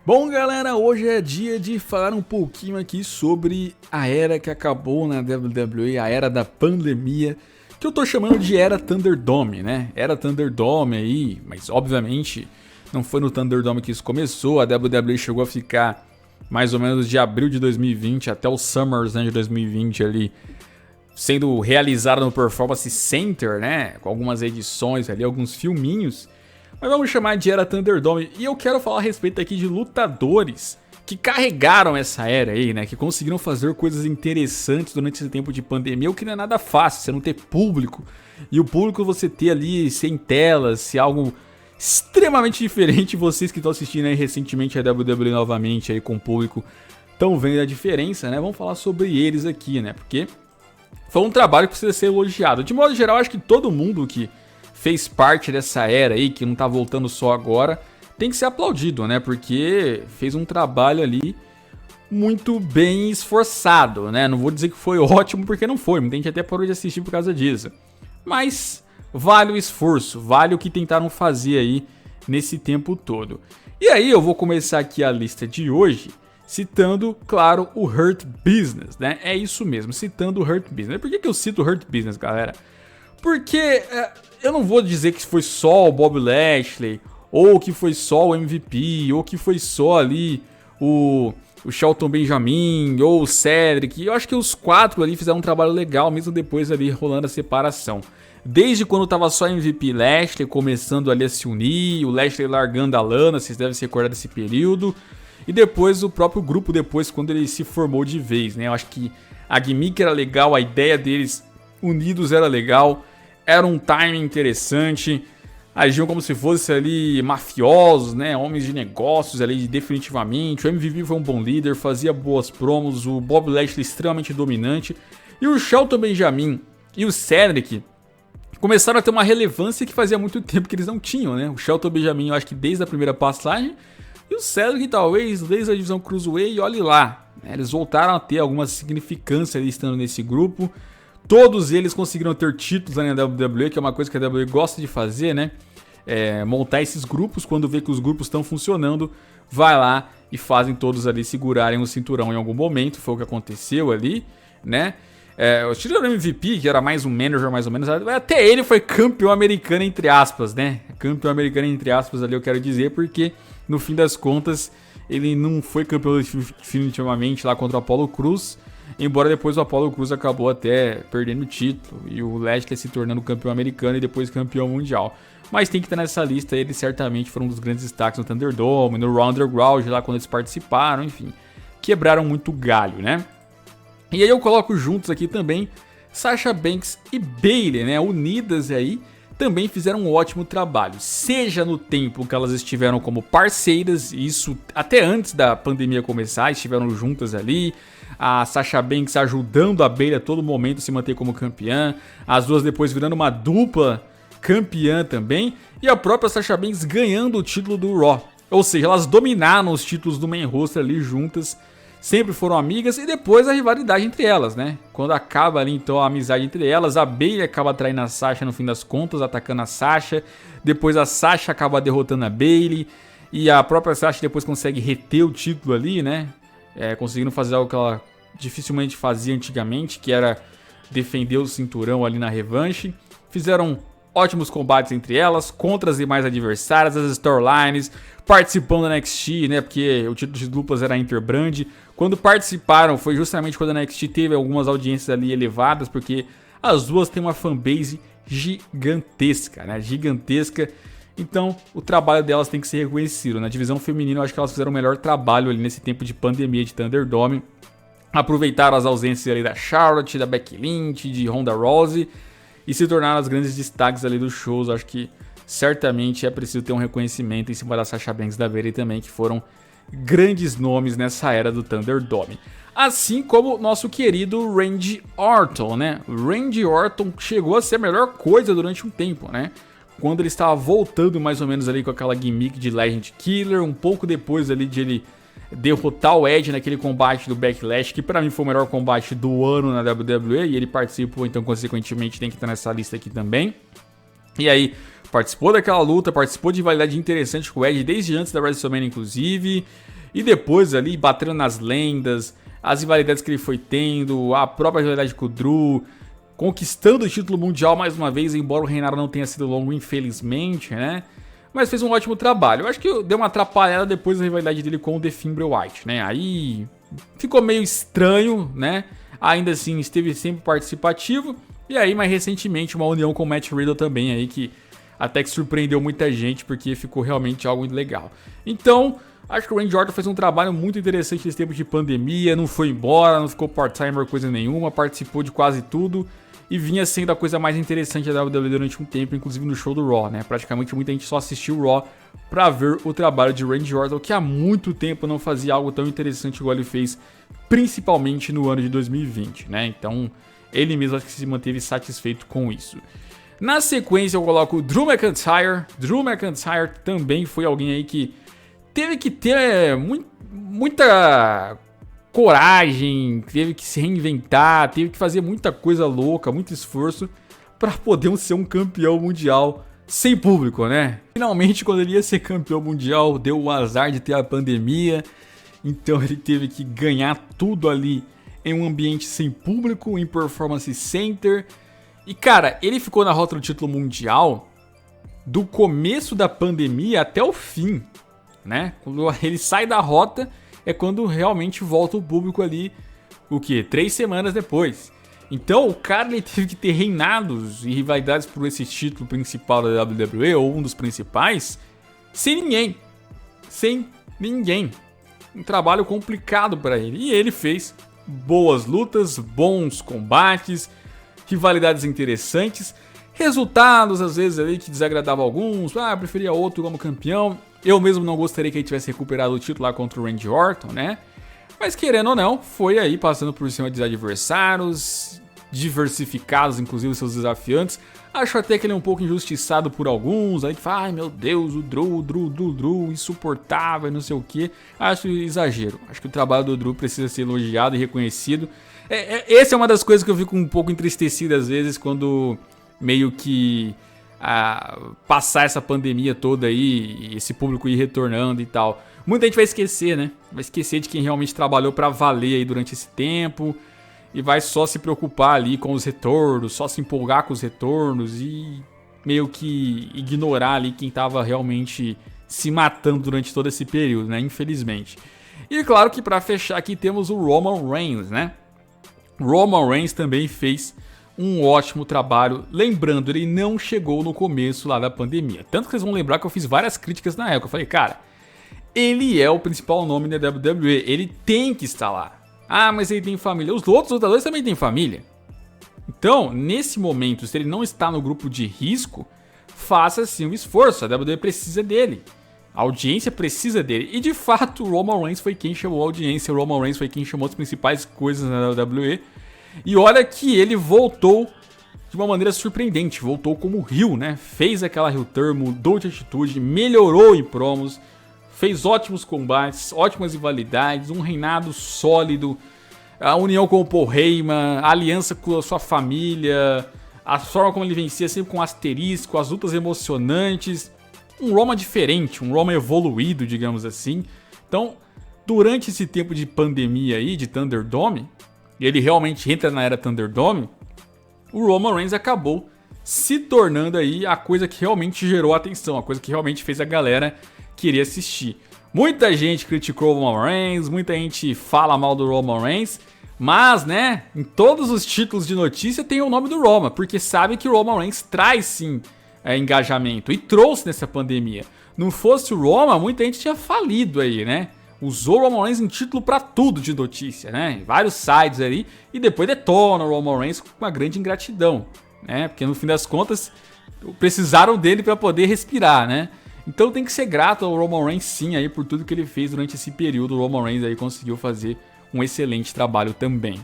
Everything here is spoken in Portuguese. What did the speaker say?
Bom, galera, hoje é dia de falar um pouquinho aqui sobre a era que acabou na WWE, a era da pandemia, que eu tô chamando de era Thunderdome, né? Era Thunderdome aí, mas obviamente não foi no Thunderdome que isso começou. A WWE chegou a ficar mais ou menos de abril de 2020 até o Summers, né, de 2020 ali, sendo realizada no Performance Center, né? Com algumas edições ali, alguns filminhos. Mas vamos chamar de era Thunderdome. E eu quero falar a respeito aqui de lutadores que carregaram essa era aí, né? Que conseguiram fazer coisas interessantes durante esse tempo de pandemia, o que não é nada fácil, você não ter público. E o público você ter ali sem telas, se algo extremamente diferente. Vocês que estão assistindo aí recentemente a WWE novamente aí com o público estão vendo a diferença, né? Vamos falar sobre eles aqui, né? Porque foi um trabalho que precisa ser elogiado. De modo geral, acho que todo mundo que fez parte dessa era aí, que não tá voltando só agora, tem que ser aplaudido, né? Porque fez um trabalho ali muito bem esforçado, né? Não vou dizer que foi ótimo, porque não foi. Muita gente até parou de assistir por causa disso. Mas vale o esforço, vale o que tentaram fazer aí nesse tempo todo. E aí eu vou começar aqui a lista de hoje citando, claro, o Hurt Business, né? É isso mesmo, citando o Hurt Business. Por que eu cito o Hurt Business, galera? Porque eu não vou dizer que foi só o Bob Lashley, ou que foi só o MVP, ou que foi só ali o Shelton Benjamin, ou o Cedric. Eu acho que os quatro ali fizeram um trabalho legal, mesmo depois ali rolando a separação. Desde quando tava só MVP Lashley, começando ali a se unir, o Lashley largando a Lana, vocês devem se recordar desse período. E depois o próprio grupo, depois quando ele se formou de vez, né? Eu acho que a gimmick era legal, a ideia deles unidos era legal. Era um timing interessante, agiam como se fossem ali mafiosos, né? Homens de negócios ali definitivamente. O MVP foi um bom líder, fazia boas promos, o Bob Lashley extremamente dominante. E o Shelton Benjamin e o Cedric começaram a ter uma relevância que fazia muito tempo que eles não tinham, né? O Shelton Benjamin, eu acho que desde a primeira passagem, e o Cedric talvez desde a divisão Cruiserweight, e olhe lá, né? Eles voltaram a ter alguma significância ali estando nesse grupo. Todos eles conseguiram ter títulos na WWE, que é uma coisa que a WWE gosta de fazer, né? Montar esses grupos, quando vê que os grupos estão funcionando, vai lá e fazem todos ali segurarem o cinturão em algum momento. Foi o que aconteceu ali, né? O título MVP, que era mais um manager, mais ou menos, até ele foi campeão americano, entre aspas, né? Campeão americano, entre aspas, ali eu quero dizer, porque no fim das contas ele não foi campeão definitivamente lá contra o Apollo Crews. Embora depois o Apollo Crews acabou até perdendo o título e o Lashley se tornando campeão americano e depois campeão mundial. Mas tem que estar nessa lista, eles certamente foram um dos grandes destaques no Thunderdome, no Raw Underground, lá quando eles participaram, enfim. Quebraram muito galho, né? E aí eu coloco juntos aqui também Sasha Banks e Bayley, né? Unidas aí, também fizeram um ótimo trabalho. Seja no tempo que elas estiveram como parceiras, isso até antes da pandemia começar, estiveram juntas ali. A Sasha Banks ajudando a Bayley a todo momento a se manter como campeã. As duas depois virando uma dupla campeã também. E a própria Sasha Banks ganhando o título do Raw. Ou seja, elas dominaram os títulos do main roster ali juntas. Sempre foram amigas. E depois a rivalidade entre elas, né? Quando acaba ali então a amizade entre elas, a Bayley acaba traindo a Sasha no fim das contas, atacando a Sasha. Depois a Sasha acaba derrotando a Bayley. E a própria Sasha depois consegue reter o título ali, né? Conseguindo fazer algo que ela dificilmente fazia antigamente, que era defender o cinturão ali na revanche. Fizeram ótimos combates entre elas, contra as demais adversárias, as storylines, participando da NXT, né? Porque o título de duplas era Interbrand. Quando participaram, foi justamente quando a NXT teve algumas audiências ali elevadas, porque as duas têm uma fanbase gigantesca, né? Gigantesca. Então, o trabalho delas tem que ser reconhecido. Na divisão feminina, eu acho que elas fizeram o melhor trabalho ali nesse tempo de pandemia de Thunderdome. Aproveitaram as ausências ali da Charlotte, da Becky Lynch, de Ronda Rousey e se tornaram as grandes destaques ali dos shows. Acho que certamente é preciso ter um reconhecimento em cima da Sasha Banks e da Bayley também, que foram grandes nomes nessa era do Thunderdome. Assim como nosso querido Randy Orton, né? O Randy Orton chegou a ser a melhor coisa durante um tempo, né? Quando ele estava voltando mais ou menos ali com aquela gimmick de Legend Killer, um pouco depois ali de ele derrotar o Edge naquele combate do Backlash, que pra mim foi o melhor combate do ano na WWE, e ele participou, então consequentemente tem que estar nessa lista aqui também. E aí, participou daquela luta, participou de rivalidade interessante com o Edge desde antes da WrestleMania, inclusive. E depois ali, batendo nas lendas, as rivalidades que ele foi tendo, a própria rivalidade com o Drew, conquistando o título mundial mais uma vez, embora o reinado não tenha sido longo, infelizmente, né? Mas fez um ótimo trabalho. Eu acho que deu uma atrapalhada depois da rivalidade dele com o The Fimbra White, né? Aí ficou meio estranho, né? Ainda assim, esteve sempre participativo. E aí, mais recentemente, uma união com o Matt Riddle também aí, que até que surpreendeu muita gente, porque ficou realmente algo legal. Então, acho que o Randy Orton fez um trabalho muito interessante nesse tempo de pandemia, não foi embora, não ficou part-timer coisa nenhuma, participou de quase tudo e vinha sendo a coisa mais interessante da WWE durante um tempo, inclusive no show do Raw, né? Praticamente muita gente só assistiu o Raw pra ver o trabalho de Randy Orton, que há muito tempo não fazia algo tão interessante igual ele fez, principalmente no ano de 2020, né? Então, ele mesmo acho que se manteve satisfeito com isso. Na sequência eu coloco o Drew McIntyre. Drew McIntyre também foi alguém aí que teve que ter muita coragem, teve que se reinventar, teve que fazer muita coisa louca, muito esforço para poder ser um campeão mundial sem público, né? Finalmente, quando ele ia ser campeão mundial, deu o azar de ter a pandemia, então ele teve que ganhar tudo ali em um ambiente sem público, em Performance Center. E cara, ele ficou na rota do título mundial do começo da pandemia até o fim, né? Quando ele sai da rota é quando realmente volta o público ali, o que? 3 semanas depois. Então o cara ele teve que ter reinados e rivalidades por esse título principal da WWE, ou um dos principais, sem ninguém. Sem ninguém. Um trabalho complicado para ele. E ele fez boas lutas, bons combates, rivalidades interessantes, resultados às vezes ali que desagradavam alguns, preferia outro como campeão. Eu mesmo não gostaria que ele tivesse recuperado o título lá contra o Randy Orton, né? Mas querendo ou não, foi aí passando por cima de adversários, diversificados inclusive os seus desafiantes. Acho até que ele é um pouco injustiçado por alguns, aí que fala, ai meu Deus, o Drew, insuportável, não sei o que. Acho exagero, acho que o trabalho do Drew precisa ser elogiado e reconhecido. Essa é uma das coisas que eu fico um pouco entristecido às vezes, quando meio que passar essa pandemia toda aí, e esse público ir retornando e tal. Muita gente vai esquecer, né? Vai esquecer de quem realmente trabalhou pra valer aí durante esse tempo, e vai só se preocupar ali com os retornos, só se empolgar com os retornos e meio que ignorar ali quem tava realmente se matando durante todo esse período, né? Infelizmente. E claro que pra fechar aqui temos o Roman Reigns, né? Roman Reigns também fez um ótimo trabalho. Lembrando, ele não chegou no começo lá da pandemia. Tanto que vocês vão lembrar que eu fiz várias críticas na época. Eu falei, cara, ele é o principal nome da WWE. Ele tem que estar lá. Mas ele tem família. Os outros lutadores também têm família. Então, nesse momento, se ele não está no grupo de risco, faça sim um esforço. A WWE precisa dele. A audiência precisa dele. E de fato, o Roman Reigns foi quem chamou a audiência. O Roman Reigns foi quem chamou as principais coisas na WWE. E olha que ele voltou de uma maneira surpreendente. Voltou como heel, né? Fez aquela heel turn, mudou de atitude, melhorou em promos, fez ótimos combates, ótimas rivalidades, um reinado sólido, a união com o Paul Heyman, a aliança com a sua família, a forma como ele vencia sempre com asterisco, as lutas emocionantes. Um Roman diferente, um Roman evoluído, digamos assim. Então, durante esse tempo de pandemia aí, de Thunderdome, e ele realmente entra na era Thunderdome, o Roman Reigns acabou se tornando aí a coisa que realmente gerou atenção, a coisa que realmente fez a galera querer assistir. Muita gente criticou o Roman Reigns, muita gente fala mal do Roman Reigns, mas, né, em todos os títulos de notícia tem o nome do Roman, porque sabe que o Roman Reigns traz sim engajamento e trouxe nessa pandemia. Não fosse o Roman, muita gente tinha falido aí, né? Usou o Roman Reigns em título pra tudo de notícia, né? Vários sites ali, e depois detona o Roman Reigns com uma grande ingratidão, né? Porque no fim das contas precisaram dele para poder respirar, né? Então tem que ser grato ao Roman Reigns sim aí por tudo que ele fez durante esse período. O Roman Reigns aí conseguiu fazer um excelente trabalho também.